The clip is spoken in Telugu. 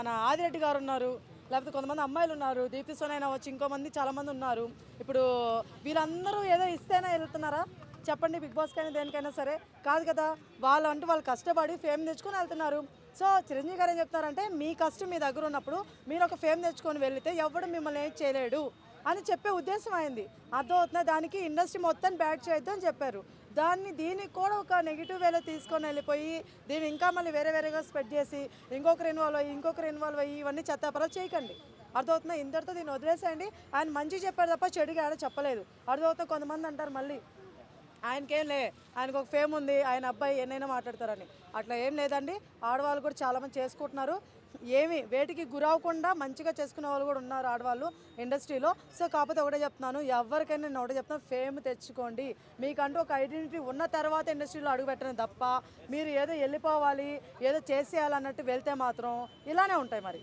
మన ఆదిరెడ్డి గారు ఉన్నారు, లేకపోతే కొంతమంది అమ్మాయిలు ఉన్నారు, దీప్తి సోనైనా వచ్చి ఇంకో మంది చాలామంది ఉన్నారు. ఇప్పుడు వీళ్ళందరూ ఏదో ఇస్తేనే వెళ్తున్నారా చెప్పండి? బిగ్ బాస్ కైనా దేనికైనా సరే కాదు కదా. వాళ్ళు కష్టపడి ఫేమ్ తెచ్చుకొని వెళ్తున్నారు. సో చిరంజీవి గారు ఏం చెప్తున్నారంటే, మీ కష్టం మీ దగ్గర ఉన్నప్పుడు మీరు ఒక ఫేమ్ తెచ్చుకొని వెళితే ఎవడు మిమ్మల్ని ఏం చేయలేడు అని చెప్పే ఉద్దేశం అయింది. అర్థమవుతున్నా? దానికి ఇండస్ట్రీ మొత్తాన్ని బ్యాక్ చేయొద్దు అని చెప్పారు. దీనికి కూడా ఒక నెగిటివ్ వేలో తీసుకొని వెళ్ళిపోయి దీన్ని ఇంకా మళ్ళీ వేరేగా స్ప్రెడ్ చేసి ఇంకొకరు ఇన్వాల్వ్ అయ్యి ఇవన్నీ చెత్తాపరాలు చేయకండి. అర్థమవుతుందా? ఇంతటితో దీన్ని వదిలేసేయండి. ఆయన మంచి చెప్పారు తప్ప చెడుగా ఆడ చెప్పలేదు. అర్థమవుతుంది? కొంతమంది అంటారు మళ్ళీ ఆయనకేం ఆయనకు ఒక ఫేమ్ ఉంది, ఆయన అబ్బాయి ఎన్నైనా మాట్లాడతారని. అట్లా ఏం లేదండి. ఆడవాళ్ళు కూడా చాలామంది చేసుకుంటున్నారు. ఏమి వేటికి గురవకుండా మంచిగా చేసుకునే వాళ్ళు కూడా ఉన్నారు ఆడవాళ్ళు ఇండస్ట్రీలో. సో కాకపోతే ఒకటే చెప్తున్నాను, ఎవరికైనా నేను ఒకటే చెప్తున్నాను, ఫేమ్ తెచ్చుకోండి. మీకంటూ ఒక ఐడెంటిటీ ఉన్న తర్వాత ఇండస్ట్రీలో అడుగుపెట్టడం తప్ప మీరు ఏదో వెళ్ళిపోవాలి, ఏదో చేసేయాలన్నట్టు వెళ్తే మాత్రం ఇలానే ఉంటాయి మరి.